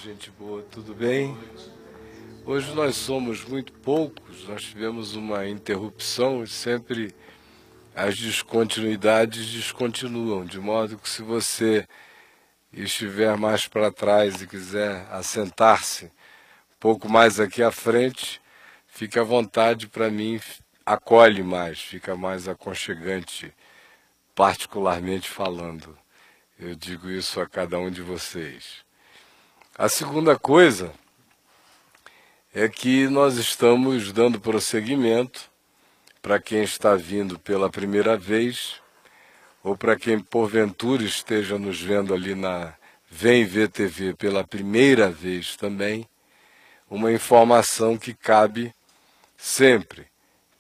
gente boa, tudo bem? Hoje nós somos muito poucos, nós tivemos uma interrupção e sempre as descontinuidades descontinuam, de modo que se você estiver mais para trás e quiser assentar-se um pouco mais aqui à frente, fique à vontade, para mim acolhe mais, fica mais aconchegante, particularmente falando. Eu digo isso a cada um de vocês. A segunda coisa é que nós estamos dando prosseguimento para quem está vindo pela primeira vez ou para quem porventura esteja nos vendo ali na Vem Ver TV pela primeira vez também, uma informação que cabe sempre.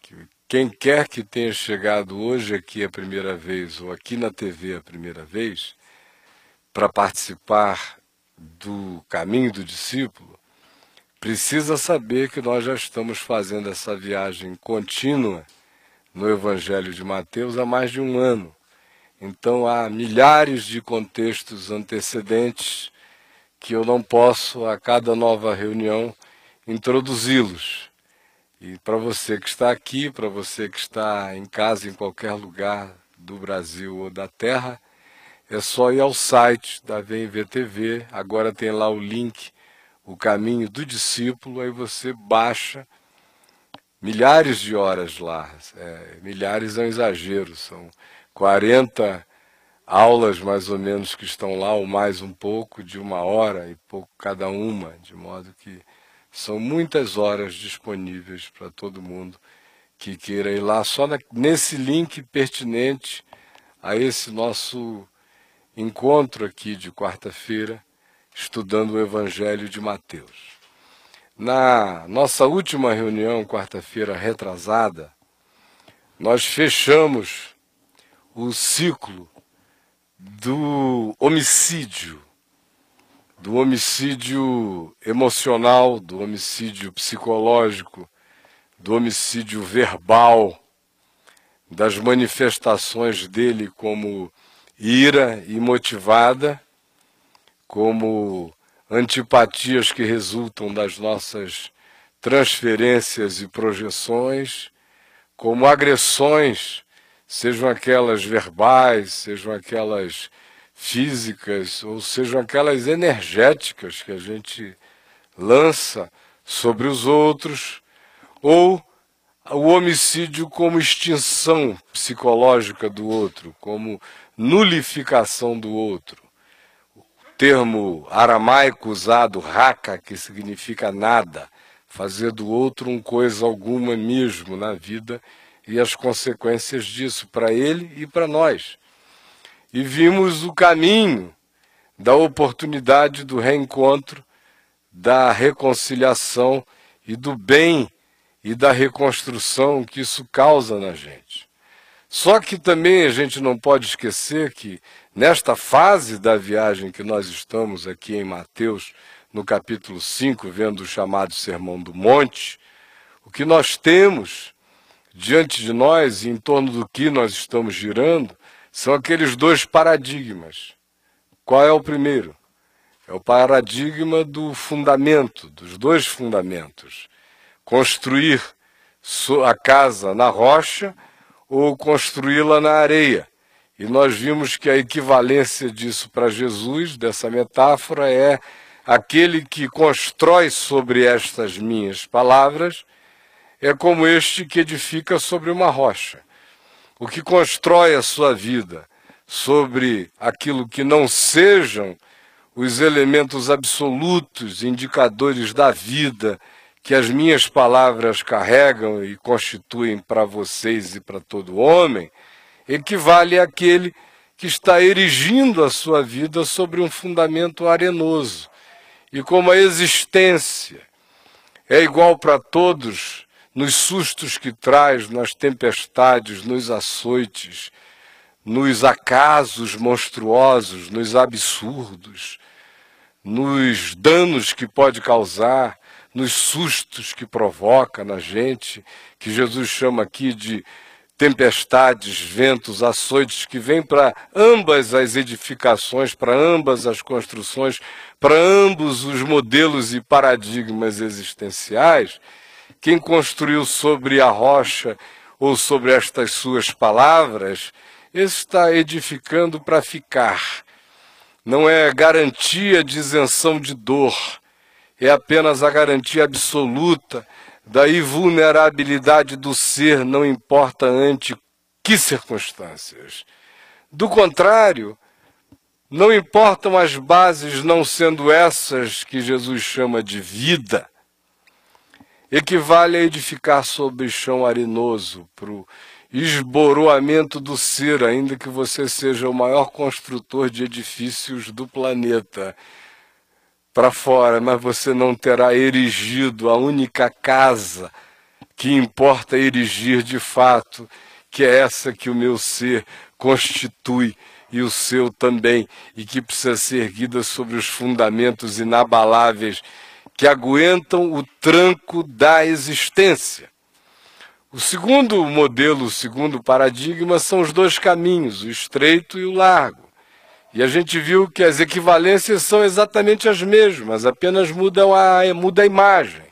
Que quem quer que tenha chegado hoje aqui a primeira vez ou aqui na TV a primeira vez, para participar do caminho do discípulo, precisa saber que nós já estamos fazendo essa viagem contínua no Evangelho de Mateus há mais de um ano. Então há milhares de contextos antecedentes que eu não posso, a cada nova reunião, introduzi-los. E para você que está aqui, para você que está em casa, em qualquer lugar do Brasil ou da Terra, é só ir ao site da Vem Ver TV, agora tem lá o link, o caminho do discípulo, aí você baixa milhares de horas lá, milhares é um exagero, são 40 aulas mais ou menos que estão lá, ou mais um pouco, de 1 hora e pouco cada uma, de modo que são muitas horas disponíveis para todo mundo que queira ir lá, só nesse link pertinente a esse nosso encontro aqui de quarta-feira, estudando o Evangelho de Mateus. Na nossa última reunião, quarta-feira retrasada, nós fechamos o ciclo do homicídio emocional, do homicídio psicológico, do homicídio verbal, das manifestações dele como ira imotivada, como antipatias que resultam das nossas transferências e projeções, como agressões, sejam aquelas verbais, sejam aquelas físicas, ou sejam aquelas energéticas que a gente lança sobre os outros, ou o homicídio como extinção psicológica do outro, como nulificação do outro. O termo aramaico usado, raka, que significa nada, fazer do outro um coisa alguma mesmo na vida e as consequências disso para ele e para nós. E vimos o caminho da oportunidade do reencontro, da reconciliação e do bem e da reconstrução que isso causa na gente. Só que também a gente não pode esquecer que nesta fase da viagem que nós estamos aqui em Mateus, no capítulo 5, vendo o chamado Sermão do Monte, o que nós temos diante de nós e em torno do que nós estamos girando são aqueles dois paradigmas. Qual é o primeiro? É o paradigma do fundamento, dos dois fundamentos. Construir a casa na rocha ou construí-la na areia. E nós vimos que a equivalência disso para Jesus, dessa metáfora, é aquele que constrói sobre estas minhas palavras, é como este que edifica sobre uma rocha. O que constrói a sua vida sobre aquilo que não sejam os elementos absolutos, indicadores da vida, que as minhas palavras carregam e constituem para vocês e para todo homem, equivale àquele que está erigindo a sua vida sobre um fundamento arenoso. E como a existência é igual para todos, nos sustos que traz, nas tempestades, nos açoites, nos acasos monstruosos, nos absurdos, nos danos que pode causar, nos sustos que provoca na gente, que Jesus chama aqui de tempestades, ventos, açoites que vêm para ambas as edificações, para ambas as construções, para ambos os modelos e paradigmas existenciais, quem construiu sobre a rocha ou sobre estas suas palavras, esse está edificando para ficar. Não é garantia de isenção de dor, é apenas a garantia absoluta da invulnerabilidade do ser, não importa ante que circunstâncias. Do contrário, não importam as bases não sendo essas que Jesus chama de vida, equivale a edificar sobre chão arenoso, para o esboroamento do ser, ainda que você seja o maior construtor de edifícios do planeta, para fora, mas você não terá erigido a única casa que importa erigir de fato, que é essa que o meu ser constitui e o seu também, e que precisa ser erguida sobre os fundamentos inabaláveis que aguentam o tranco da existência. O segundo modelo, o segundo paradigma são os dois caminhos, o estreito e o largo. E a gente viu que as equivalências são exatamente as mesmas, apenas muda a imagem.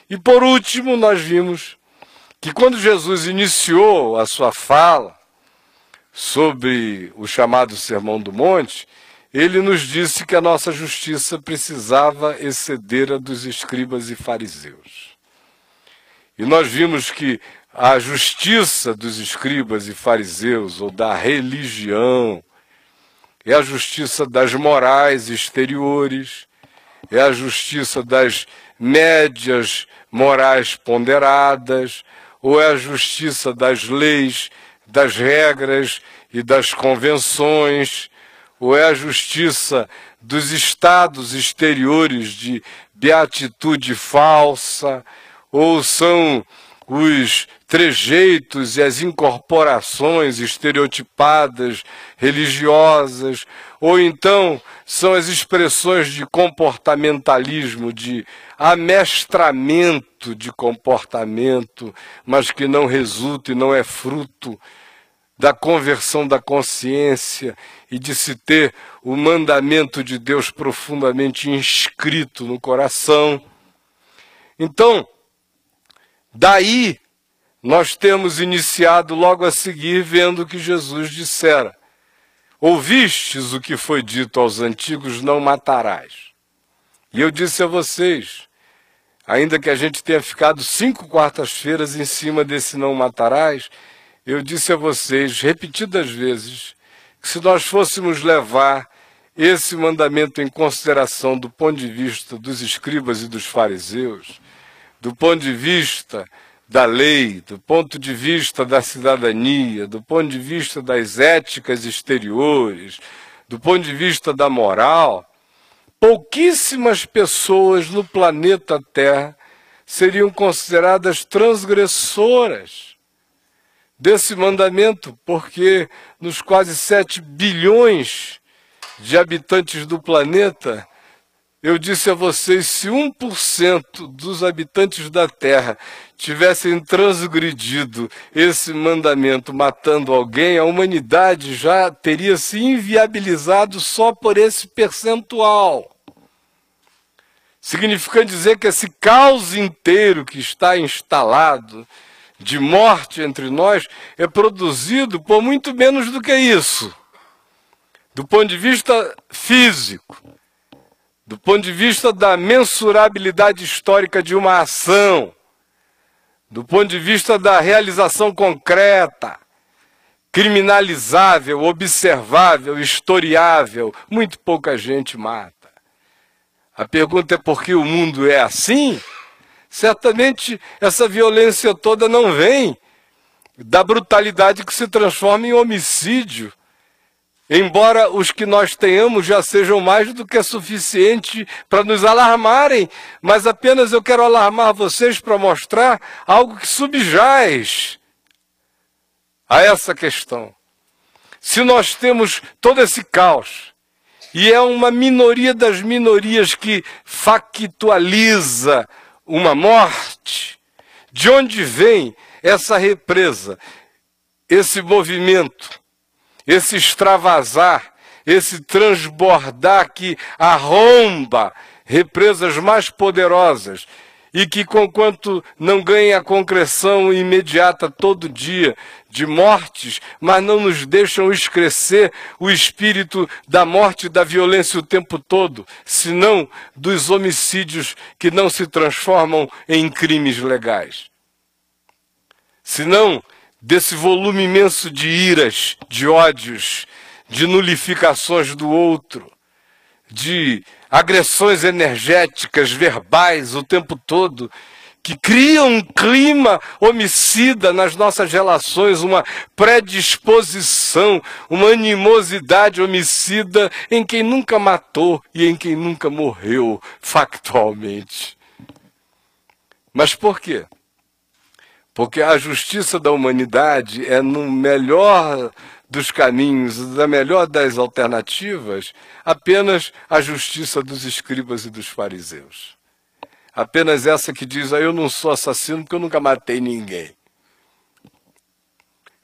E por último, nós vimos que quando Jesus iniciou a sua fala sobre o chamado Sermão do Monte, ele nos disse que a nossa justiça precisava exceder a dos escribas e fariseus. E nós vimos que a justiça dos escribas e fariseus, ou da religião, é a justiça das morais exteriores, é a justiça das médias morais ponderadas, ou é a justiça das leis, das regras e das convenções, ou é a justiça dos estados exteriores de beatitude falsa, ou são os trejeitos e as incorporações estereotipadas religiosas, ou então são as expressões de comportamentalismo, de amestramento de comportamento, mas que não resulta e não é fruto da conversão da consciência e de se ter o mandamento de Deus profundamente inscrito no coração. Então, daí nós temos iniciado logo a seguir vendo que Jesus dissera: ouvistes o que foi dito aos antigos, não matarás. E eu disse a vocês, ainda que a gente tenha ficado 5 quartas-feiras em cima desse não matarás, eu disse a vocês repetidas vezes que se nós fôssemos levar esse mandamento em consideração do ponto de vista dos escribas e dos fariseus, do ponto de vista da lei, do ponto de vista da cidadania, do ponto de vista das éticas exteriores, do ponto de vista da moral, pouquíssimas pessoas no planeta Terra seriam consideradas transgressoras desse mandamento, porque nos quase 7 bilhões de habitantes do planeta, eu disse a vocês, se 1% dos habitantes da Terra tivessem transgredido esse mandamento matando alguém, a humanidade já teria se inviabilizado só por esse percentual. Significa dizer que esse caos inteiro que está instalado de morte entre nós é produzido por muito menos do que isso. Do ponto de vista físico, do ponto de vista da mensurabilidade histórica de uma ação, do ponto de vista da realização concreta, criminalizável, observável, historiável, muito pouca gente mata. A pergunta é por que o mundo é assim? Certamente essa violência toda não vem da brutalidade que se transforma em homicídio, embora os que nós tenhamos já sejam mais do que suficiente para nos alarmarem, mas apenas eu quero alarmar vocês para mostrar algo que subjaz a essa questão. Se nós temos todo esse caos, e é uma minoria das minorias que factualiza uma morte, de onde vem essa represa? esse movimento, esse extravasar, esse transbordar que arromba represas mais poderosas e que, conquanto não ganha a concreção imediata todo dia de mortes, mas não nos deixam excrescer o espírito da morte e da violência o tempo todo, senão dos homicídios que não se transformam em crimes legais. Senão desse volume imenso de iras, de ódios, de nulificações do outro, de agressões energéticas, verbais, o tempo todo, que criam um clima homicida nas nossas relações, uma predisposição, uma animosidade homicida em quem nunca matou e em quem nunca morreu, factualmente. Mas por quê? Porque a justiça da humanidade é no melhor dos caminhos, da melhor das alternativas, apenas a justiça dos escribas e dos fariseus. Apenas essa que diz, eu não sou assassino porque eu nunca matei ninguém.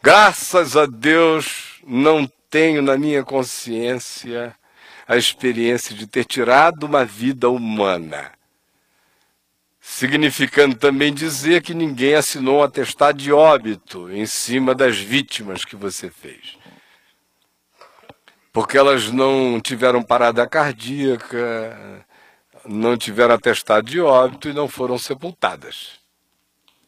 Graças a Deus, não tenho na minha consciência a experiência de ter tirado uma vida humana. Significando também dizer que ninguém assinou um atestado de óbito em cima das vítimas que você fez. Porque elas não tiveram parada cardíaca, não tiveram atestado de óbito e não foram sepultadas.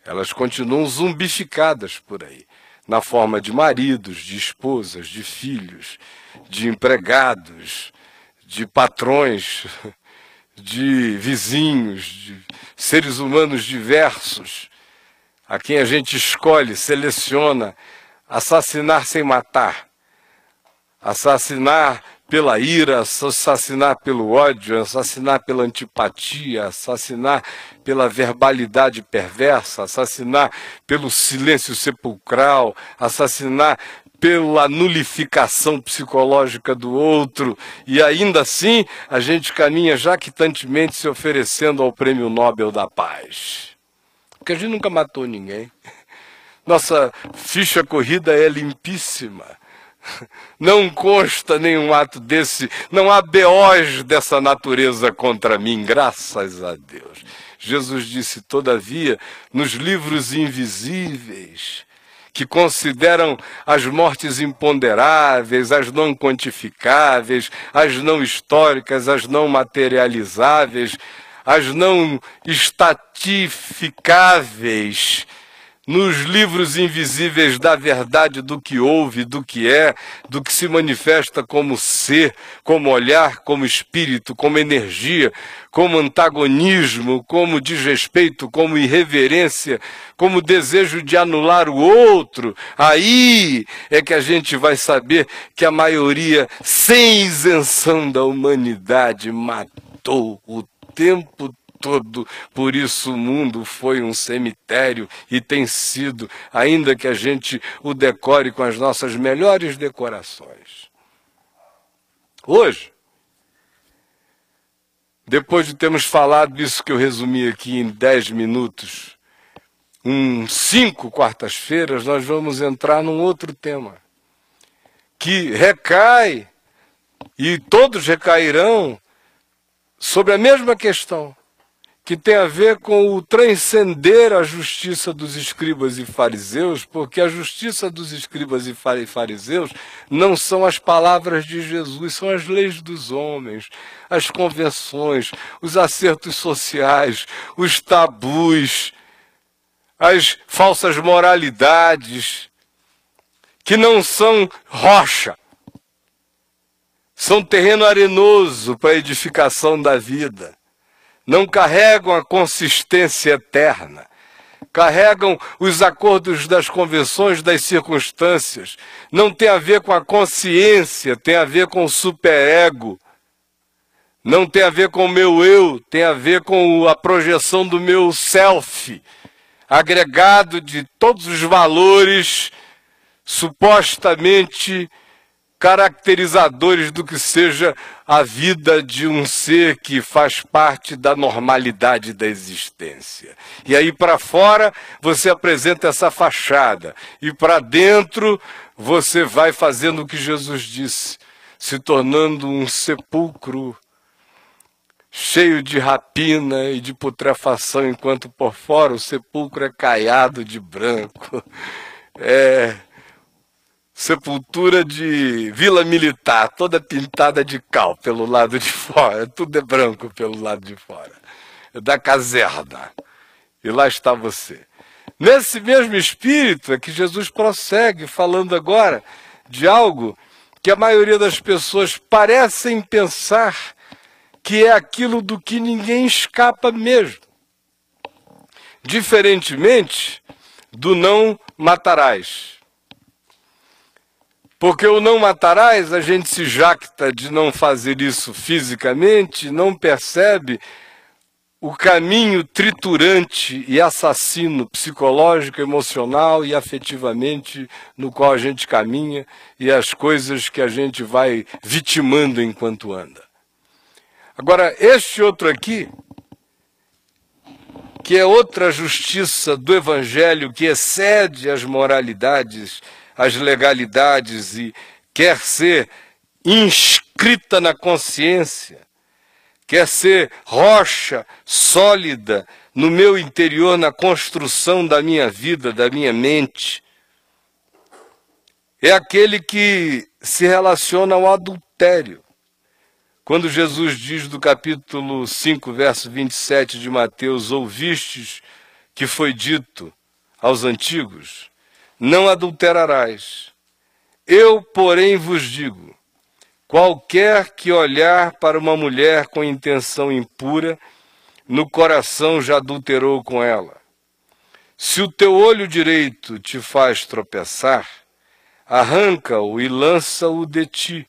Elas continuam zumbificadas por aí, na forma de maridos, de esposas, de filhos, de empregados, de patrões, de vizinhos, de seres humanos diversos, a quem a gente escolhe, seleciona, assassinar sem matar, assassinar pela ira, assassinar pelo ódio, assassinar pela antipatia, assassinar pela verbalidade perversa, assassinar pelo silêncio sepulcral, assassinar pela nulificação psicológica do outro, e ainda assim a gente caminha jactantemente se oferecendo ao Prêmio Nobel da Paz. Porque a gente nunca matou ninguém. Nossa ficha corrida é limpíssima. Não consta nenhum ato desse, não há BOs dessa natureza contra mim, graças a Deus. Jesus disse, todavia, nos livros invisíveis, que consideram as mortes imponderáveis, as não quantificáveis, as não históricas, as não materializáveis, as não estatificáveis, nos livros invisíveis da verdade do que houve, do que é, do que se manifesta como ser, como olhar, como espírito, como energia, como antagonismo, como desrespeito, como irreverência, como desejo de anular o outro, aí é que a gente vai saber que a maioria, sem isenção da humanidade, matou o tempo todo. Por isso o mundo foi um cemitério e tem sido, ainda que a gente o decore com as nossas melhores decorações. Hoje, depois de termos falado isso que eu resumi aqui em 10 minutos, 5 quartas-feiras, nós vamos entrar num outro tema, que recai, e todos recairão, sobre a mesma questão, que tem a ver com o transcender a justiça dos escribas e fariseus, porque a justiça dos escribas e fariseus não são as palavras de Jesus, são as leis dos homens, as convenções, os acertos sociais, os tabus, as falsas moralidades, que não são rocha, são terreno arenoso para a edificação da vida. Não carregam a consistência eterna, carregam os acordos das convenções, das circunstâncias, não tem a ver com a consciência, tem a ver com o superego, não tem a ver com o meu eu, tem a ver com a projeção do meu self, agregado de todos os valores supostamente caracterizadores do que seja a vida de um ser que faz parte da normalidade da existência. E aí para fora você apresenta essa fachada, e para dentro você vai fazendo o que Jesus disse, se tornando um sepulcro cheio de rapina e de putrefação, enquanto por fora o sepulcro é caiado de branco. Sepultura de vila militar, toda pintada de cal pelo lado de fora, tudo é branco pelo lado de fora, é da caserna, e lá está você. Nesse mesmo espírito é que Jesus prossegue falando agora de algo que a maioria das pessoas parecem pensar que é aquilo do que ninguém escapa mesmo. Diferentemente do não matarás. Porque o não matarás, a gente se jacta de não fazer isso fisicamente, não percebe o caminho triturante e assassino psicológico, emocional e afetivamente no qual a gente caminha e as coisas que a gente vai vitimando enquanto anda. Agora, este outro aqui, que é outra justiça do Evangelho que excede as moralidades, as legalidades e quer ser inscrita na consciência, quer ser rocha sólida no meu interior, na construção da minha vida, da minha mente. É aquele que se relaciona ao adultério. Quando Jesus diz do capítulo 5, verso 27 de Mateus, ouvistes que foi dito aos antigos, não adulterarás. Eu, porém, vos digo, qualquer que olhar para uma mulher com intenção impura, no coração já adulterou com ela. Se o teu olho direito te faz tropeçar, arranca-o e lança-o de ti,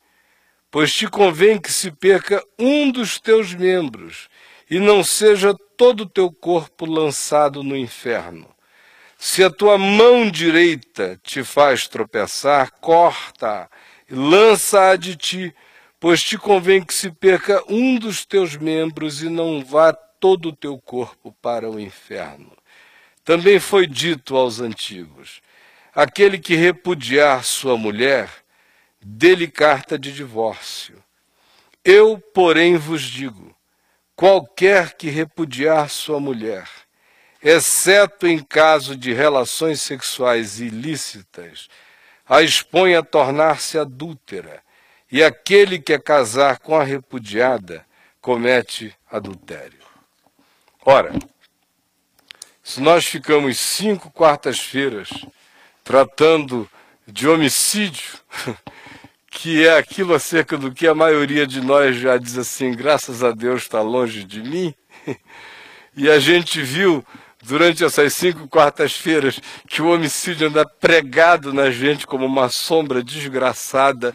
pois te convém que se perca um dos teus membros, e não seja todo o teu corpo lançado no inferno. Se a tua mão direita te faz tropeçar, corta-a e lança-a de ti, pois te convém que se perca um dos teus membros e não vá todo o teu corpo para o inferno. Também foi dito aos antigos, aquele que repudiar sua mulher, dê-lhe carta de divórcio. Eu, porém, vos digo, qualquer que repudiar sua mulher, exceto em caso de relações sexuais ilícitas, a expõe a tornar-se adúltera, e aquele que é casar com a repudiada comete adultério. Ora, se nós ficamos 5 quartas-feiras tratando de homicídio, que é aquilo acerca do que a maioria de nós já diz assim, graças a Deus está longe de mim, e a gente viu durante essas 5 quartas-feiras que o homicídio anda pregado na gente como uma sombra desgraçada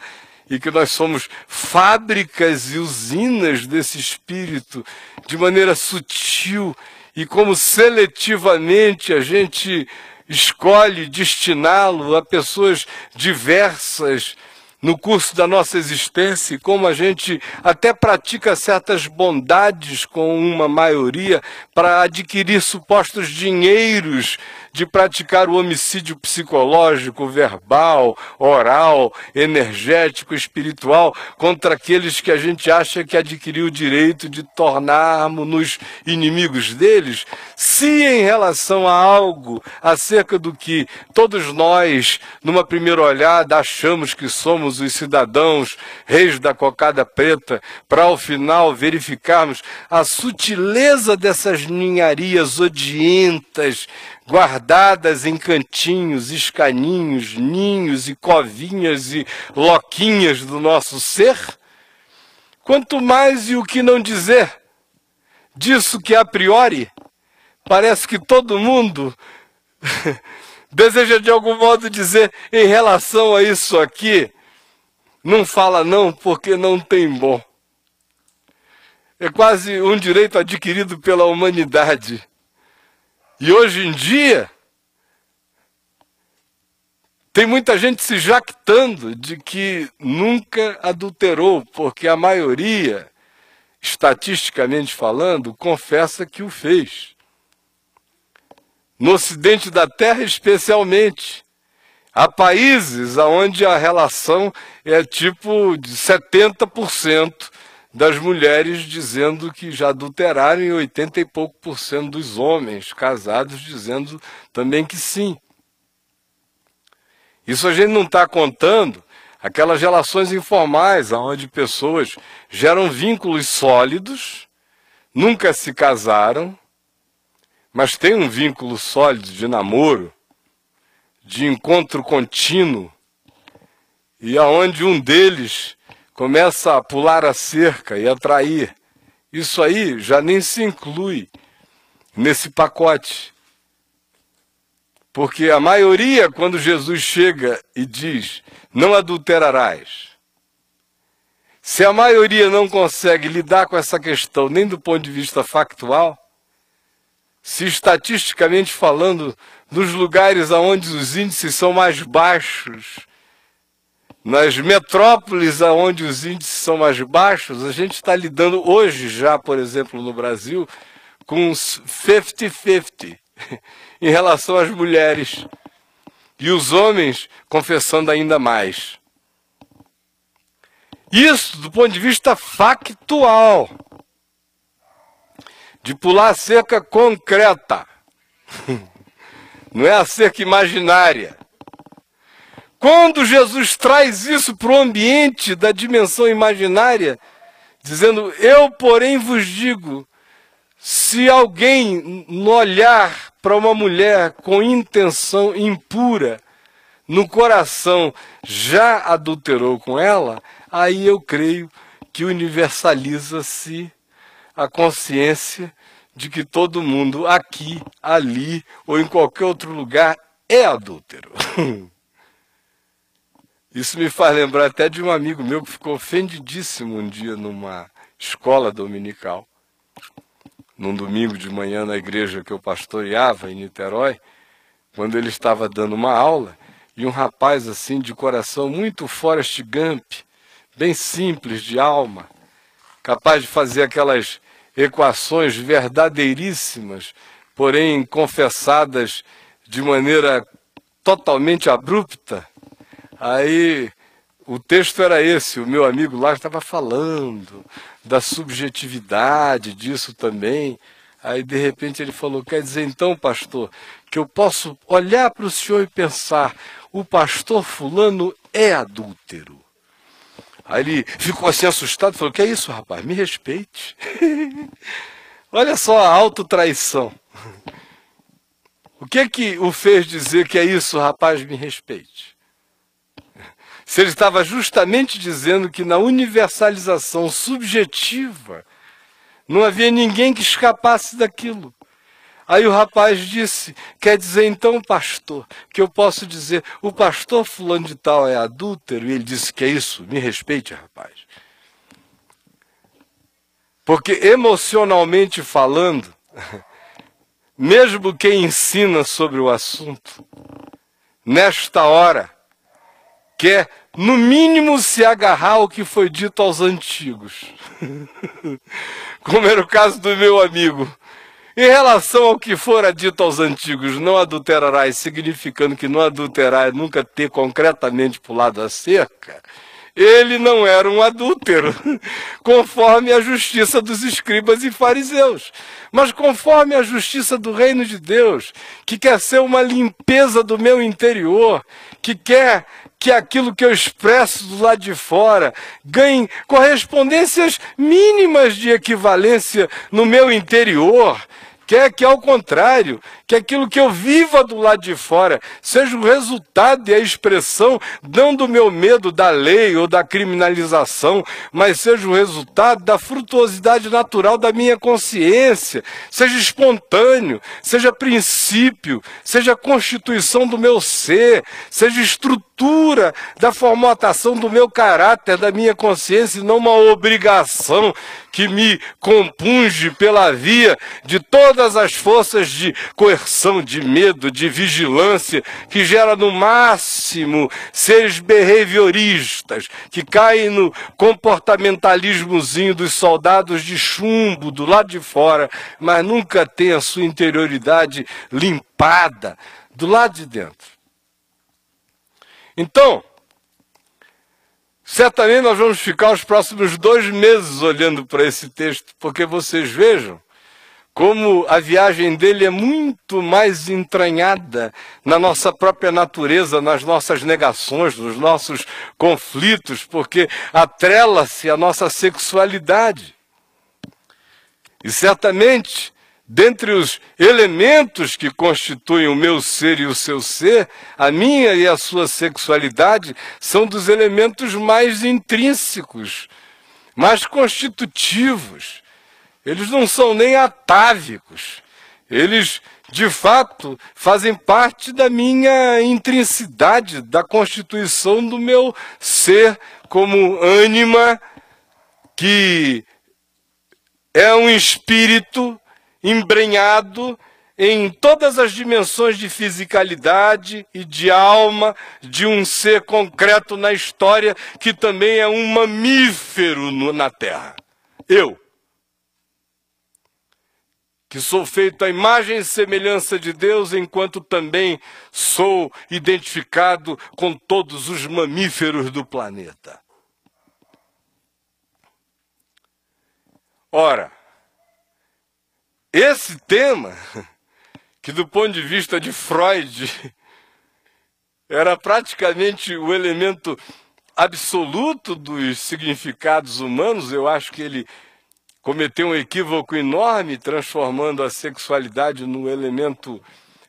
e que nós somos fábricas e usinas desse espírito de maneira sutil e como seletivamente a gente escolhe destiná-lo a pessoas diversas no curso da nossa existência, e como a gente até pratica certas bondades com uma maioria para adquirir supostos dinheiros de praticar o homicídio psicológico, verbal, oral, energético, espiritual, contra aqueles que a gente acha que adquiriu o direito de tornarmos-nos inimigos deles, se em relação a algo acerca do que todos nós, numa primeira olhada, achamos que somos os cidadãos reis da cocada preta, para ao final verificarmos a sutileza dessas ninharias odientas, guardadas em cantinhos, escaninhos, ninhos e covinhas e loquinhas do nosso ser? Quanto mais e o que não dizer disso que a priori parece que todo mundo deseja de algum modo dizer em relação a isso aqui, não fala não porque não tem bom. É quase um direito adquirido pela humanidade. E hoje em dia, Tem muita gente se jactando de que nunca adulterou, porque a maioria, estatisticamente falando, confessa que o fez. No ocidente da Terra, especialmente. Há países onde a relação é tipo de 70% das mulheres dizendo que já adulteraram e 80 e pouco por cento dos homens casados dizendo também que sim. Isso a gente não está contando aquelas relações informais, onde pessoas geram vínculos sólidos, nunca se casaram, mas têm um vínculo sólido de namoro, de encontro contínuo, e aonde um deles começa a pular a cerca e a trair. Isso aí já nem se inclui nesse pacote. Porque a maioria, quando Jesus chega e diz, não adulterarás, se a maioria não consegue lidar com essa questão nem do ponto de vista factual, se estatisticamente falando, nos lugares onde os índices são mais baixos, nas metrópoles onde os índices são mais baixos, a gente está lidando hoje já, por exemplo, no Brasil, com uns 50-50 em relação às mulheres. E os homens confessando ainda mais. Isso do ponto de vista factual. De pular a cerca concreta. Não é a cerca imaginária. Quando Jesus traz isso para o ambiente da dimensão imaginária, dizendo, eu porém vos digo, se alguém no olhar para uma mulher com intenção impura, no coração já adulterou com ela, aí eu creio que universaliza-se a consciência de que todo mundo aqui, ali ou em qualquer outro lugar é adúltero. Isso me faz lembrar até de um amigo meu que ficou ofendidíssimo um dia numa escola dominical. Num domingo de manhã na igreja que eu pastoreava em Niterói, quando ele estava dando uma aula, e um rapaz assim de coração muito Forrest Gump, bem simples de alma, capaz de fazer aquelas equações verdadeiríssimas, porém confessadas de maneira totalmente abrupta. Aí o texto era esse, o meu amigo lá estava falando da subjetividade disso também. Aí de repente ele falou, quer dizer então, pastor, que eu posso olhar para o senhor e pensar, o pastor fulano é adúltero. Aí ele ficou assim assustado e falou, que é isso, rapaz? Me respeite. Olha só a autotraição. O que o fez dizer que é isso, rapaz? Me respeite. Se ele estava justamente dizendo que na universalização subjetiva não havia ninguém que escapasse daquilo. Aí o rapaz disse, quer dizer então, pastor, que eu posso dizer, o pastor fulano de tal é adúltero? E ele disse, que é isso? Me respeite, rapaz. Porque emocionalmente falando, mesmo quem ensina sobre o assunto, nesta hora, quer, no mínimo, se agarrar ao que foi dito aos antigos. Como era o caso do meu amigo. Em relação ao que fora dito aos antigos, não adulterarás, significando que não adulterar é nunca ter concretamente pulado a cerca, ele não era um adúltero, conforme a justiça dos escribas e fariseus, mas conforme a justiça do reino de Deus, que quer ser uma limpeza do meu interior, que quer que aquilo que eu expresso do lado de fora ganhe correspondências mínimas de equivalência no meu interior, quer que, ao contrário, que aquilo que eu viva do lado de fora seja o resultado e a expressão não do meu medo da lei ou da criminalização, mas seja o resultado da frutuosidade natural da minha consciência, seja espontâneo, seja princípio, seja constituição do meu ser, seja estrutura da formatação do meu caráter, da minha consciência, e não uma obrigação que me compunge pela via de todas todas as forças de coerção, de medo, de vigilância, que gera no máximo seres behavioristas, que caem no comportamentalismozinho dos soldados de chumbo do lado de fora, mas nunca tem a sua interioridade limpada do lado de dentro. Então, certamente nós vamos ficar os próximos 2 meses olhando para esse texto, porque vocês vejam como a viagem dele é muito mais entranhada na nossa própria natureza, nas nossas negações, nos nossos conflitos, porque atrela-se à nossa sexualidade. E certamente, dentre os elementos que constituem o meu ser e o seu ser, a minha e a sua sexualidade são dos elementos mais intrínsecos, mais constitutivos. Eles não são nem atávicos. Eles, de fato, fazem parte da minha intrinsidade, da constituição do meu ser como ânima, que é um espírito embrenhado em todas as dimensões de fisicalidade e de alma de um ser concreto na história, que também é um mamífero na Terra. Eu, que sou feito à imagem e semelhança de Deus, enquanto também sou identificado com todos os mamíferos do planeta. Ora, esse tema, que do ponto de vista de Freud, era praticamente o elemento absoluto dos significados humanos, eu acho que ele cometeu um equívoco enorme, transformando a sexualidade num elemento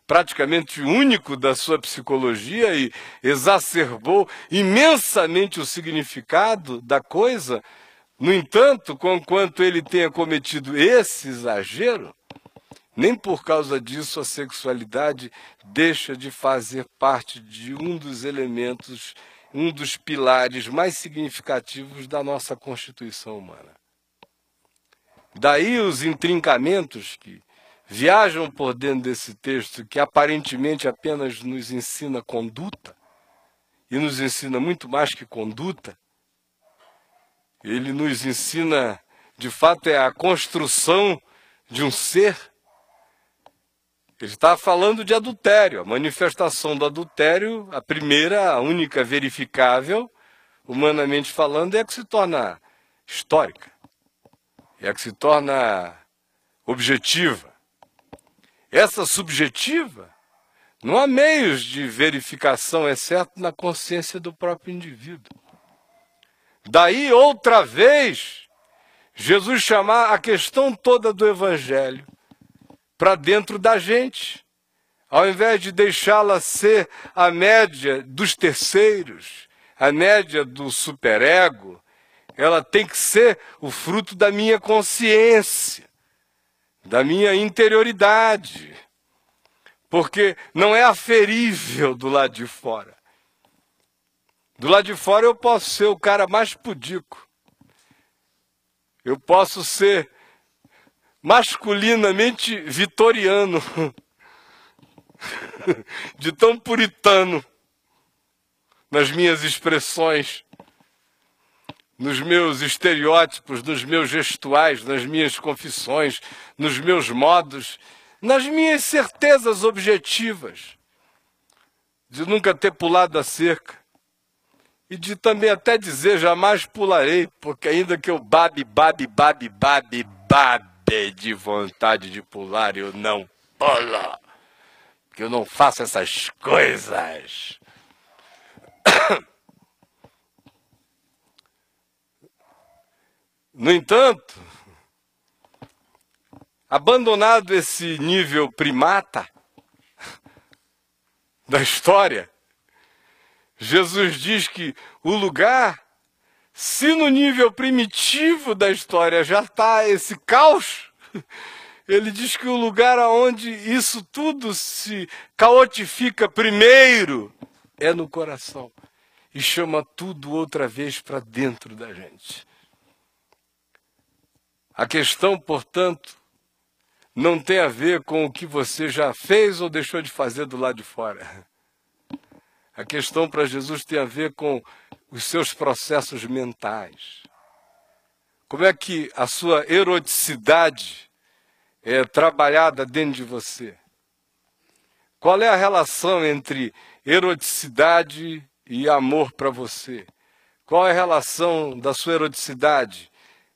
praticamente único da sua psicologia e exacerbou imensamente o significado da coisa. No entanto, conquanto ele tenha cometido esse exagero, nem por causa disso a sexualidade deixa de fazer parte de um dos elementos, um dos pilares mais significativos da nossa constituição humana. Daí os intrincamentos que viajam por dentro desse texto, que aparentemente apenas nos ensina conduta, e nos ensina muito mais que conduta. Ele nos ensina, de fato, é a construção de um ser. Ele está falando de adultério. A manifestação do adultério, a primeira, a única verificável, humanamente falando, é a que se torna histórica. É a que se torna objetiva. Essa subjetiva, não há meios de verificação, exceto na consciência do próprio indivíduo. Daí, outra vez, Jesus chamar a questão toda do Evangelho para dentro da gente, ao invés de deixá-la ser a média dos terceiros, a média do superego, ela tem que ser o fruto da minha consciência, da minha interioridade, porque não é aferível do lado de fora. Do lado de fora eu posso ser o cara mais pudico, eu posso ser masculinamente vitoriano, de tão puritano nas minhas expressões, nos meus estereótipos, nos meus gestuais, nas minhas confissões, nos meus modos, nas minhas certezas objetivas, de nunca ter pulado a cerca, e de também até dizer jamais pularei, porque ainda que eu babe de vontade de pular, eu não pulo, porque eu não faço essas coisas. No entanto, abandonado esse nível primata da história, Jesus diz que o lugar, se no nível primitivo da história já está esse caos, ele diz que o lugar onde isso tudo se caotifica primeiro é no coração e chama tudo outra vez para dentro da gente. A questão, portanto, não tem a ver com o que você já fez ou deixou de fazer do lado de fora. A questão para Jesus tem a ver com os seus processos mentais. Como é que a sua eroticidade é trabalhada dentro de você? Qual é a relação entre eroticidade e amor para você? Qual é a relação da sua eroticidade?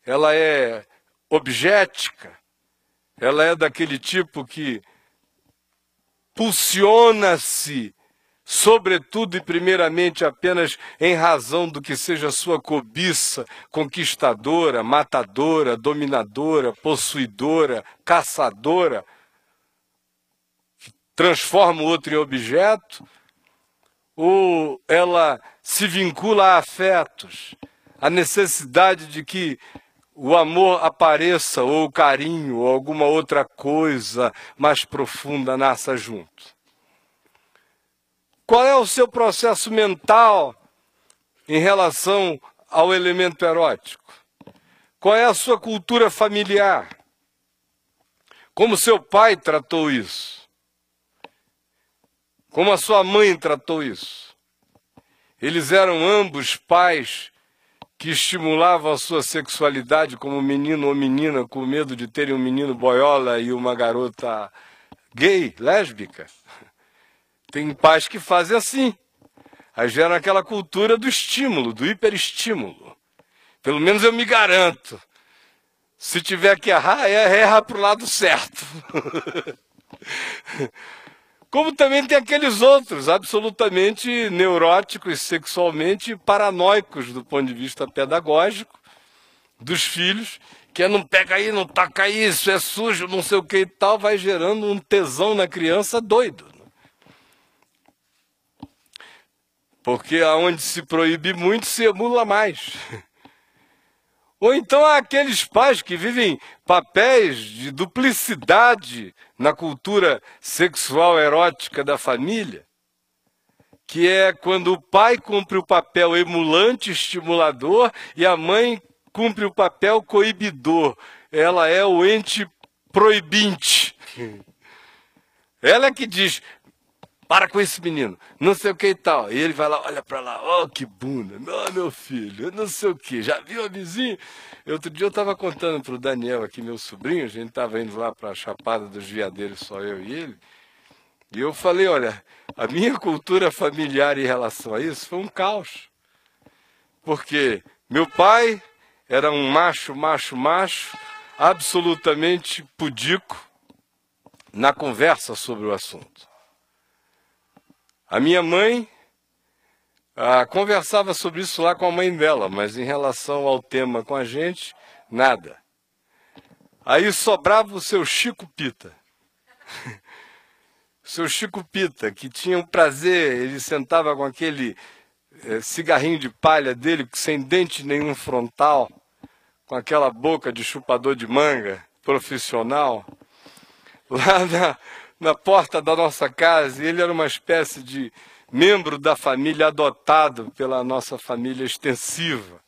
Ela é objetica? Ela é daquele tipo que pulsiona-se, sobretudo e primeiramente apenas em razão do que seja a sua cobiça conquistadora, matadora, dominadora, possuidora, caçadora, que transforma o outro em objeto? Ou ela se vincula a afetos, a necessidade de que o amor apareça, ou o carinho, ou alguma outra coisa mais profunda nasça junto? Qual é o seu processo mental em relação ao elemento erótico? Qual é a sua cultura familiar? Como seu pai tratou isso? Como a sua mãe tratou isso? Eles eram ambos pais que estimulavam a sua sexualidade como menino ou menina com medo de terem um menino boiola e uma garota gay, lésbica? Tem pais que fazem assim. Aí gera aquela cultura do estímulo, do hiperestímulo. Pelo menos eu me garanto. Se tiver que errar, erra para o lado certo. Como também tem aqueles outros, absolutamente neuróticos, sexualmente paranoicos do ponto de vista pedagógico, dos filhos, que é não pega aí, não taca isso, é sujo, não sei o que e tal, vai gerando um tesão na criança doido. Porque aonde se proíbe muito, se emula mais. Ou então há aqueles pais que vivem papéis de duplicidade na cultura sexual erótica da família, que é quando o pai cumpre o papel emulante, estimulador, e a mãe cumpre o papel coibidor. Ela é o ente proibinte. Ela é que diz: para com esse menino, não sei o que e tal. E ele vai lá, olha para lá, oh, que bunda, oh, meu filho, não sei o que, já viu a vizinha? Outro dia eu estava contando para o Daniel aqui, meu sobrinho, a gente estava indo lá para a Chapada dos Veadeiros, só eu e ele, e eu falei, olha, a minha cultura familiar em relação a isso foi um caos. Porque meu pai era um macho, absolutamente pudico na conversa sobre o assunto. A minha mãe conversava sobre isso lá com a mãe dela, mas em relação ao tema com a gente, nada. Aí sobrava o seu Chico Pita. O seu Chico Pita, que tinha um prazer, ele sentava com aquele cigarrinho de palha dele, sem dente nenhum frontal, com aquela boca de chupador de manga, profissional, lá na porta da nossa casa. E ele era uma espécie de membro da família adotado pela nossa família extensiva,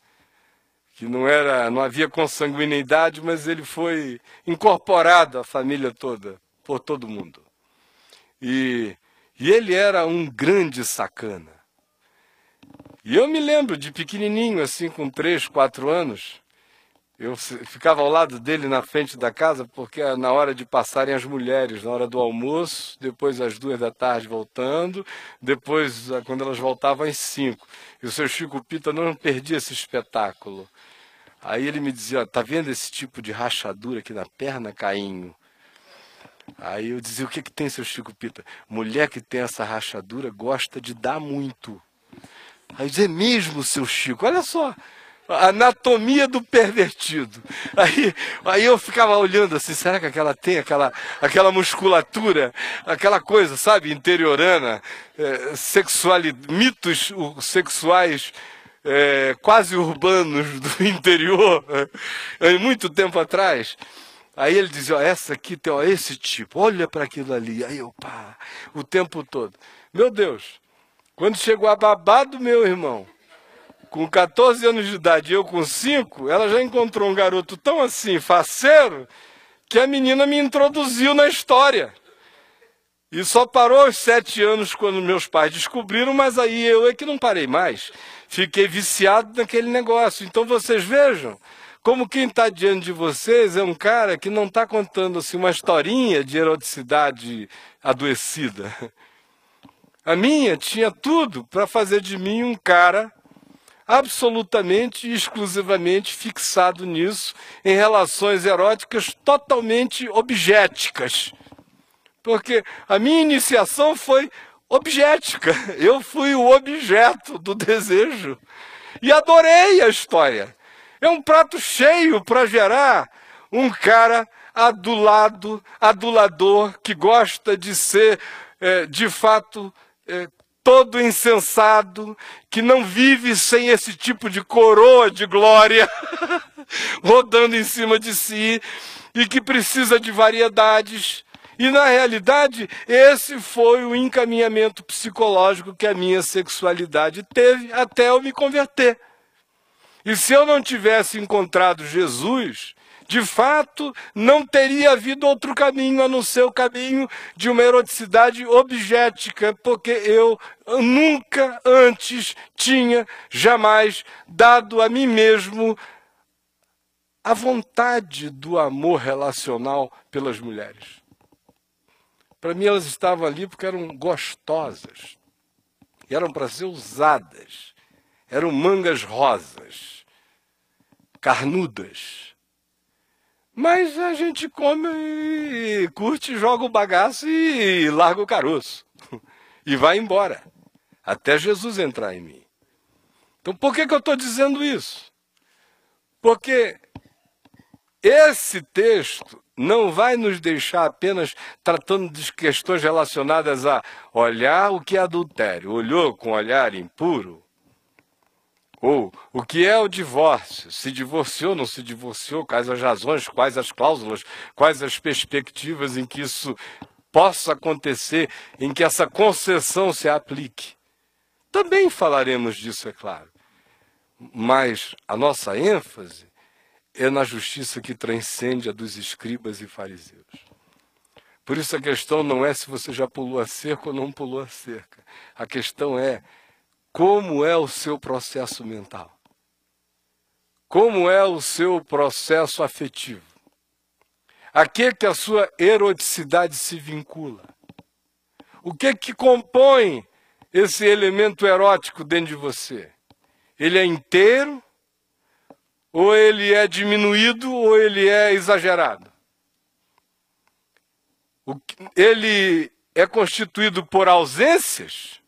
que não havia consanguinidade, mas ele foi incorporado à família toda, por todo mundo. E ele era um grande sacana. E eu me lembro de pequenininho, assim, com 3, 4 anos, eu ficava ao lado dele na frente da casa, porque na hora de passarem as mulheres, na hora do almoço, depois às 2 da tarde voltando, depois quando elas voltavam às 5. E o seu Chico Pita não perdia esse espetáculo. Aí ele me dizia, tá vendo esse tipo de rachadura aqui na perna, Cainho? Aí eu dizia, o que tem, seu Chico Pita? Mulher que tem essa rachadura gosta de dar muito. Aí eu dizia, é mesmo, seu Chico? Olha só, a anatomia do pervertido. Aí eu ficava olhando assim, será que ela tem aquela musculatura, aquela coisa, sabe, interiorana, mitos sexuais quase urbanos do interior, muito tempo atrás. Aí ele dizia, ó, essa aqui tem, ó, esse tipo, olha para aquilo ali. Aí eu, pá, o tempo todo. Meu Deus, quando chegou a babá do meu irmão, com 14 anos de idade e eu com 5, ela já encontrou um garoto tão assim, faceiro, que a menina me introduziu na história. E só parou aos 7 anos quando meus pais descobriram, mas aí eu é que não parei mais. Fiquei viciado naquele negócio. Então vocês vejam como quem está diante de vocês é um cara que não está contando assim, uma historinha de eroticidade adoecida. A minha tinha tudo para fazer de mim um cara absolutamente e exclusivamente fixado nisso, em relações eróticas totalmente objéticas. Porque a minha iniciação foi objética. Eu fui o objeto do desejo. E adorei a história. É um prato cheio para gerar um cara adulado, adulador, que gosta de ser, de fato, todo insensado, que não vive sem esse tipo de coroa de glória rodando em cima de si e que precisa de variedades. E, na realidade, esse foi o encaminhamento psicológico que a minha sexualidade teve até eu me converter. E se eu não tivesse encontrado Jesus, de fato, não teria havido outro caminho a não ser o caminho de uma eroticidade objética, porque eu nunca antes tinha jamais dado a mim mesmo a vontade do amor relacional pelas mulheres. Para mim, elas estavam ali porque eram gostosas, eram para ser usadas, eram mangas rosas, carnudas. Mas a gente come e curte, joga o bagaço e larga o caroço. E vai embora, até Jesus entrar em mim. Então, por que eu estou dizendo isso? Porque esse texto não vai nos deixar apenas tratando de questões relacionadas a olhar o que é adultério. Olhou com olhar impuro? Ou o que é o divórcio? Se divorciou, não se divorciou? Quais as razões, quais as cláusulas, quais as perspectivas em que isso possa acontecer, em que essa concessão se aplique? Também falaremos disso, é claro. Mas a nossa ênfase é na justiça que transcende a dos escribas e fariseus. Por isso a questão não é se você já pulou a cerca ou não pulou a cerca. A questão é como é o seu processo mental. Como é o seu processo afetivo. A que a sua eroticidade se vincula? O que compõe esse elemento erótico dentro de você? Ele é inteiro? Ou ele é diminuído, ou ele é exagerado. Ele é constituído por ausências,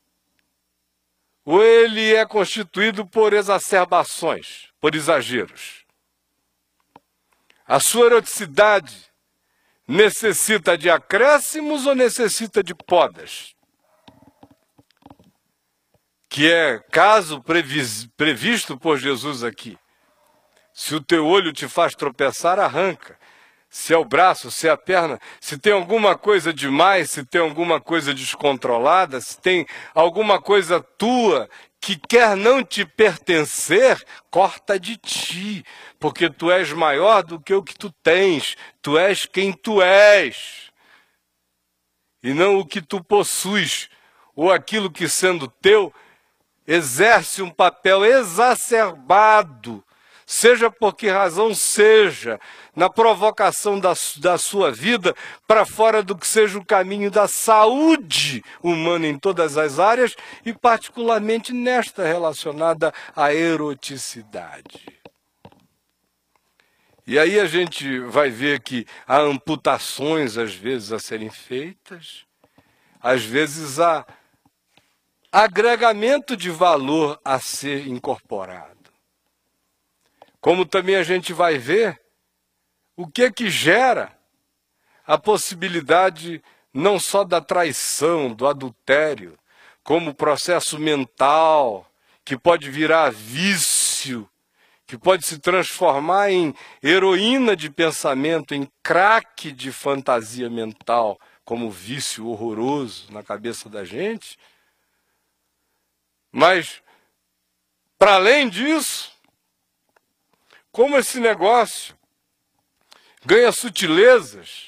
ou ele é constituído por exacerbações, por exageros. A sua eroticidade necessita de acréscimos ou necessita de podas? Que é caso previsto por Jesus aqui. Se o teu olho te faz tropeçar, arranca. Se é o braço, se é a perna, se tem alguma coisa demais, se tem alguma coisa descontrolada, se tem alguma coisa tua que quer não te pertencer, corta de ti, porque tu és maior do que o que tu tens, tu és quem tu és, e não o que tu possuis, ou aquilo que sendo teu, exerce um papel exacerbado, seja por que razão seja, na provocação da sua vida para fora do que seja o caminho da saúde humana em todas as áreas e particularmente nesta relacionada à eroticidade. E aí a gente vai ver que há amputações às vezes a serem feitas, às vezes há agregamento de valor a ser incorporado. Como também a gente vai ver o que gera a possibilidade não só da traição, do adultério, como processo mental, que pode virar vício, que pode se transformar em heroína de pensamento, em crack de fantasia mental, como vício horroroso na cabeça da gente. Mas, para além disso, como esse negócio ganha sutilezas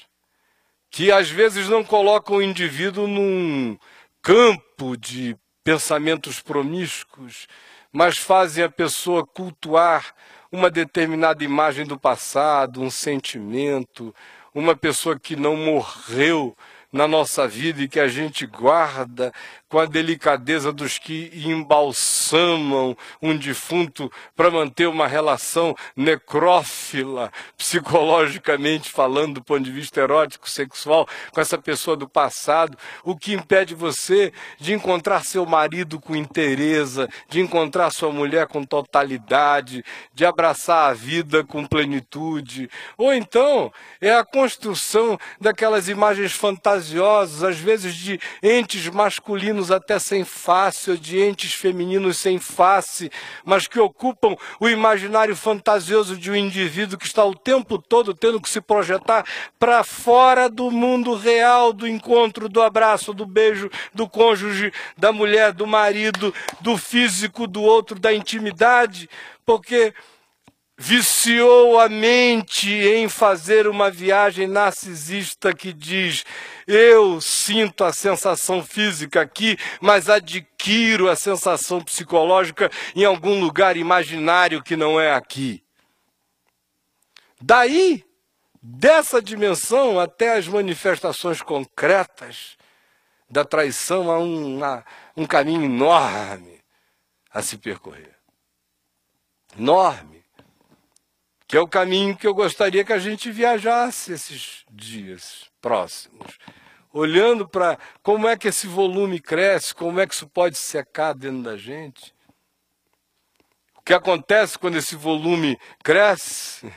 que às vezes não colocam o indivíduo num campo de pensamentos promíscuos, mas fazem a pessoa cultuar uma determinada imagem do passado, um sentimento, uma pessoa que não morreu na nossa vida e que a gente guarda com a delicadeza dos que embalsamam um defunto para manter uma relação necrófila, psicologicamente falando, do ponto de vista erótico, sexual, com essa pessoa do passado, o que impede você de encontrar seu marido com inteireza, de encontrar sua mulher com totalidade, de abraçar a vida com plenitude. Ou então é a construção daquelas imagens fantasiosas, às vezes de entes masculinos até sem face, ou de entes femininos sem face, mas que ocupam o imaginário fantasioso de um indivíduo que está o tempo todo tendo que se projetar para fora do mundo real, do encontro, do abraço, do beijo, do cônjuge, da mulher, do marido, do físico do outro, da intimidade, porque viciou a mente em fazer uma viagem narcisista que diz: eu sinto a sensação física aqui, mas adquiro a sensação psicológica em algum lugar imaginário que não é aqui. Daí, dessa dimensão até as manifestações concretas da traição, há um caminho enorme a se percorrer. Enorme. Que é o caminho que eu gostaria que a gente viajasse esses dias próximos, olhando para como é que esse volume cresce, como é que isso pode secar dentro da gente. O que acontece quando esse volume cresce,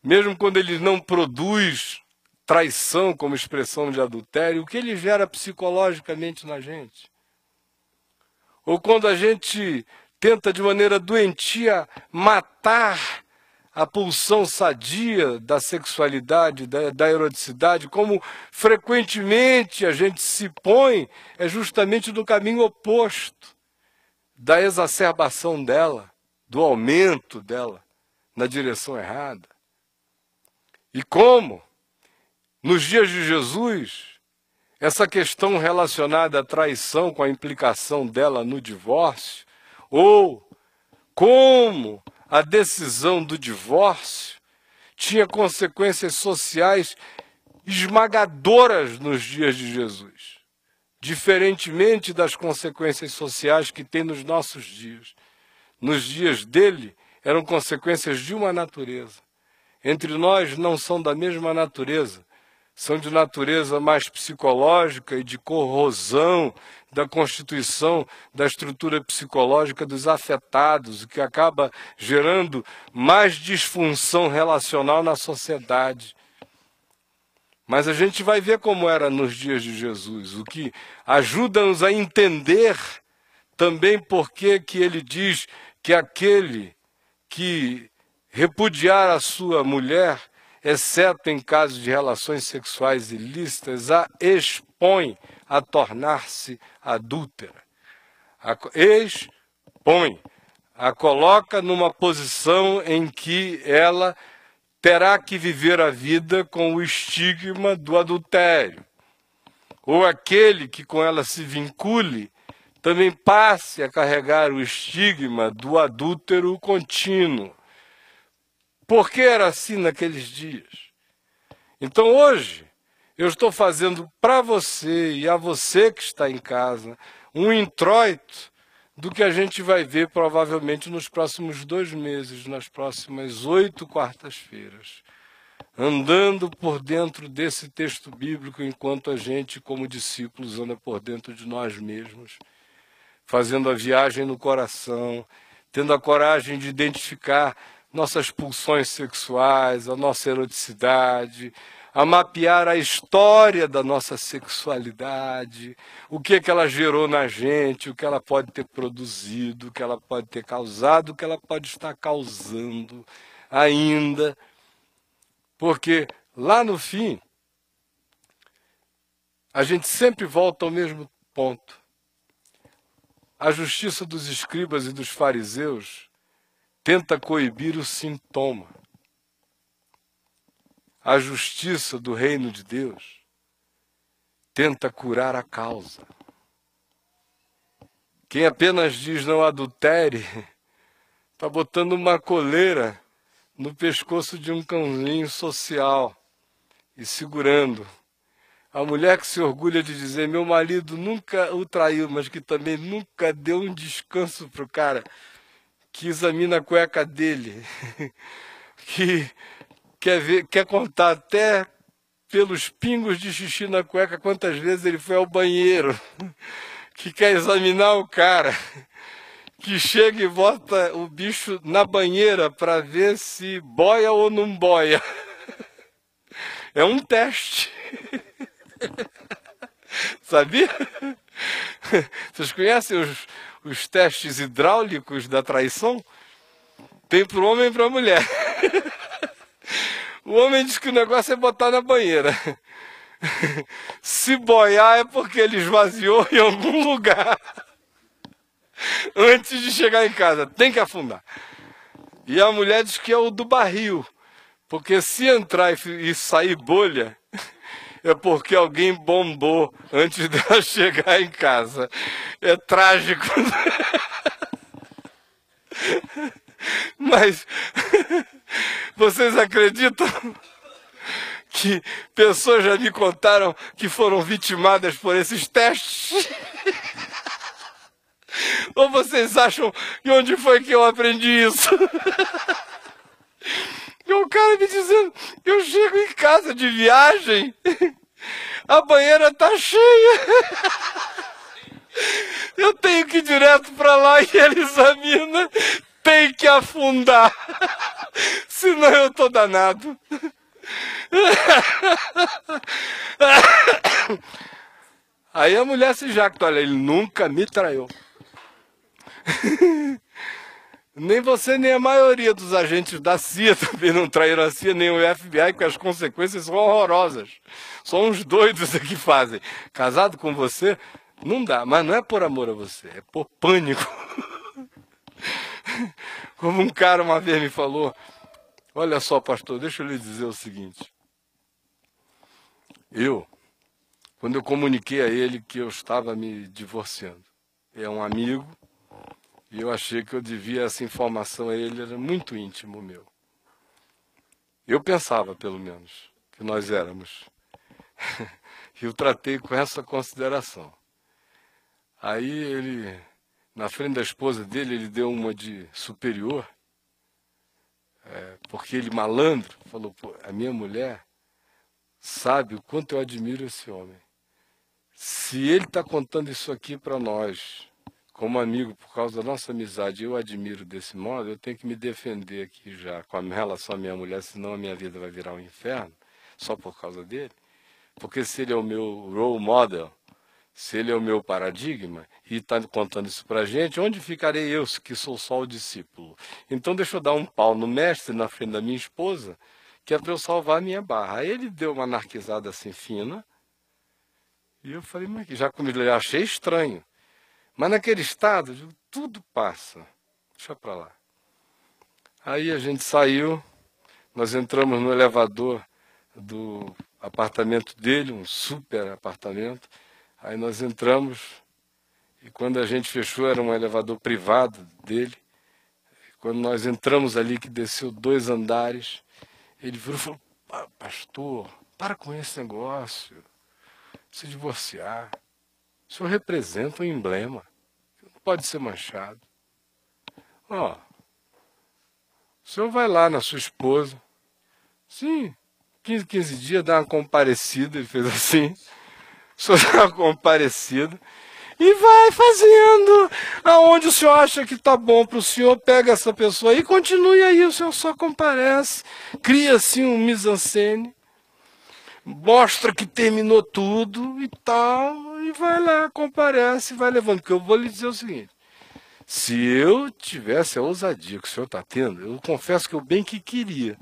mesmo quando ele não produz traição como expressão de adultério, o que ele gera psicologicamente na gente? Ou quando a gente tenta de maneira doentia matar a pulsão sadia da sexualidade, da eroticidade, como frequentemente a gente se põe, é justamente no caminho oposto da exacerbação dela, do aumento dela, na direção errada. E como, nos dias de Jesus, essa questão relacionada à traição com a implicação dela no divórcio, ou como a decisão do divórcio tinha consequências sociais esmagadoras nos dias de Jesus, diferentemente das consequências sociais que tem nos nossos dias. Nos dias dele, eram consequências de uma natureza. Entre nós não são da mesma natureza, são de natureza mais psicológica e de corrosão da constituição da estrutura psicológica dos afetados, o que acaba gerando mais disfunção relacional na sociedade. Mas a gente vai ver como era nos dias de Jesus, o que ajuda-nos a entender também por que ele diz que aquele que repudiar a sua mulher, exceto em casos de relações sexuais ilícitas, a expõe a tornar-se adúltera. Expõe, a coloca numa posição em que ela terá que viver a vida com o estigma do adultério. Ou aquele que com ela se vincule também passe a carregar o estigma do adúltero contínuo. Por que era assim naqueles dias? Então hoje, eu estou fazendo para você e a você que está em casa um introito do que a gente vai ver provavelmente nos próximos 2 meses, nas próximas 8 quartas-feiras, andando por dentro desse texto bíblico enquanto a gente, como discípulos, anda por dentro de nós mesmos, fazendo a viagem no coração, tendo a coragem de identificar nossas pulsões sexuais, a nossa eroticidade, a mapear a história da nossa sexualidade, o que ela gerou na gente, o que ela pode ter produzido, o que ela pode ter causado, o que ela pode estar causando ainda. Porque lá no fim, a gente sempre volta ao mesmo ponto. A justiça dos escribas e dos fariseus tenta coibir o sintoma. a justiça do reino de Deus, tenta curar a causa. Quem apenas diz não adultere, está botando uma coleira no pescoço de um cãozinho social e segurando. A mulher que se orgulha de dizer, meu marido nunca o traiu, mas que também nunca deu um descanso pro cara, que examina a cueca dele, que quer contar até pelos pingos de xixi na cueca quantas vezes ele foi ao banheiro, que quer examinar o cara, que chega e bota o bicho na banheira para ver se boia ou não boia. É um teste. Sabia? Vocês conhecem os testes hidráulicos da traição? Tem para o homem e para a mulher. O homem diz que o negócio é botar na banheira. Se boiar é porque ele esvaziou em algum lugar antes de chegar em casa. Tem que afundar. E a mulher diz que é o do barril. Porque se entrar e sair bolha, é porque alguém bombou antes dela chegar em casa. É trágico. Mas vocês acreditam que pessoas já me contaram que foram vitimadas por esses testes? Ou vocês acham que onde foi que eu aprendi isso? E o cara me dizendo, eu chego em casa de viagem, a banheira tá cheia. Eu tenho que ir direto para lá e ele examina, tem que afundar, senão eu tô danado. Aí a mulher se jacta, olha, ele nunca me traiu. Nem você, nem a maioria dos agentes da CIA também não traíram a CIA, nem o FBI, porque as consequências são horrorosas. Só uns doidos que fazem. Casado com você, não dá, mas não é por amor a você, é por pânico. Como um cara uma vez me falou, olha só, pastor, deixa eu lhe dizer o seguinte. Quando eu comuniquei a ele que eu estava me divorciando, é um amigo, e eu achei que eu devia essa informação a ele, era muito íntimo meu. Eu pensava, pelo menos, que nós éramos. E eu tratei com essa consideração. Aí ele, na frente da esposa dele, ele deu uma de superior, porque ele, malandro, falou, pô, a minha mulher sabe o quanto eu admiro esse homem. Se ele está contando isso aqui para nós, como amigo, por causa da nossa amizade, eu admiro desse modo, eu tenho que me defender aqui já com a relação à minha mulher, senão a minha vida vai virar um inferno, só por causa dele. Porque se ele é o meu role model, se ele é o meu paradigma, e está contando isso para a gente, onde ficarei eu, que sou só o discípulo? Então deixa eu dar um pau no mestre na frente da minha esposa, que é para eu salvar a minha barra. Aí ele deu uma anarquizada assim fina, e eu falei, mas já comigo, eu achei estranho. Mas naquele estado, eu digo, tudo passa. Deixa pra lá. Aí a gente saiu, nós entramos no elevador do apartamento dele, um super apartamento. Aí nós entramos, e quando a gente fechou, era um elevador privado dele. Quando nós entramos ali, que desceu 2 andares, ele virou e falou, pastor, para com esse negócio, se divorciar. O senhor representa um emblema, não pode ser manchado. Ó, o senhor vai lá na sua esposa, sim, 15 dias, dá uma comparecida, ele fez assim, o senhor dá uma comparecida, e vai fazendo aonde o senhor acha que está bom para o senhor, pega essa pessoa e continue aí, o senhor só comparece, cria assim um mise-en-scène, mostra que terminou tudo e tal, e vai lá, comparece, vai levando. Porque eu vou lhe dizer o seguinte, se eu tivesse a ousadia que o senhor está tendo, eu confesso que eu bem que queria,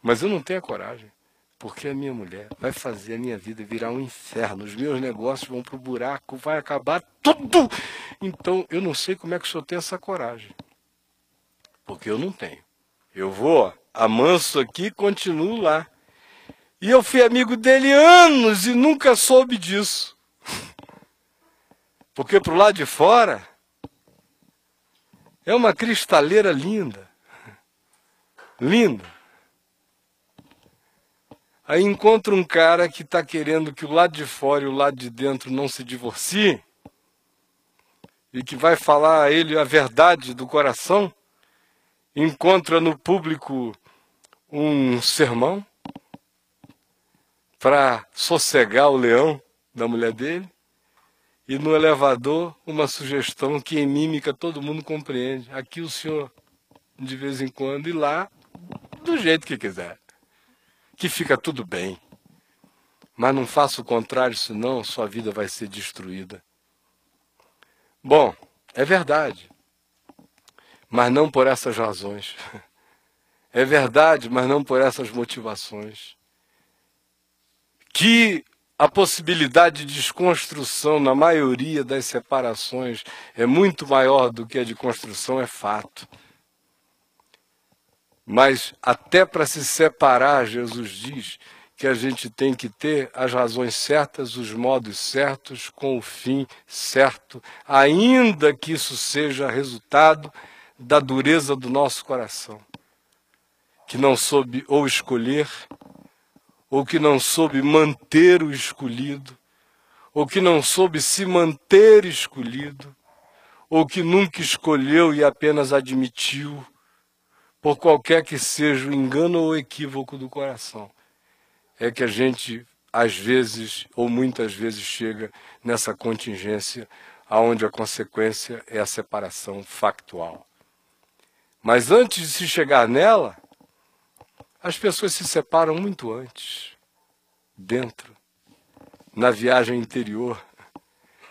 mas eu não tenho a coragem, porque a minha mulher vai fazer a minha vida virar um inferno, os meus negócios vão para o buraco, vai acabar tudo. Então eu não sei como é que o senhor tem essa coragem, porque eu não tenho. Eu vou, amanso aqui e continuo lá. E eu fui amigo dele anos e nunca soube disso. Porque pro lado de fora é uma cristaleira linda. Linda. Aí encontra um cara que está querendo que o lado de fora e o lado de dentro não se divorciem e que vai falar a ele a verdade do coração. Encontra no público um sermão para sossegar o leão da mulher dele e no elevador uma sugestão que em mímica todo mundo compreende. Aqui o senhor de vez em quando e lá do jeito que quiser, que fica tudo bem. Mas não faça o contrário, senão sua vida vai ser destruída. Bom, é verdade, mas não por essas razões. É verdade, mas não por essas motivações. Que a possibilidade de desconstrução na maioria das separações é muito maior do que a de construção, é fato. Mas até para se separar, Jesus diz que a gente tem que ter as razões certas, os modos certos, com o fim certo, ainda que isso seja resultado da dureza do nosso coração, que não soube ou escolher, ou que não soube manter o escolhido, ou que não soube se manter escolhido, ou que nunca escolheu e apenas admitiu, por qualquer que seja o engano ou equívoco do coração, é que a gente, às vezes, ou muitas vezes, chega nessa contingência, onde a consequência é a separação factual. Mas antes de se chegar nela, as pessoas se separam muito antes, dentro, na viagem interior,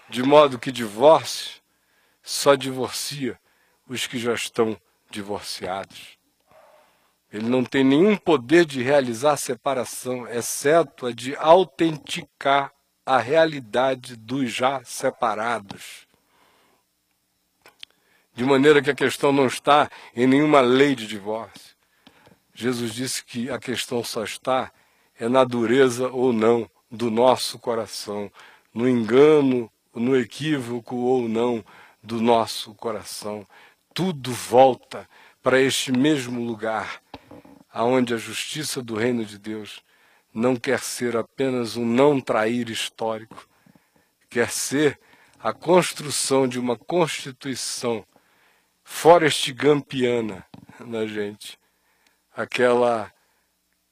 de modo que divórcio só divorcia os que já estão divorciados. Ele não tem nenhum poder de realizar a separação, exceto a de autenticar a realidade dos já separados. De maneira que a questão não está em nenhuma lei de divórcio. Jesus disse que a questão só está na dureza ou não do nosso coração, no engano, no equívoco ou não do nosso coração. Tudo volta para este mesmo lugar, aonde a justiça do reino de Deus não quer ser apenas um não trair histórico, quer ser a construção de uma constituição forrest-gumpiana na gente, aquela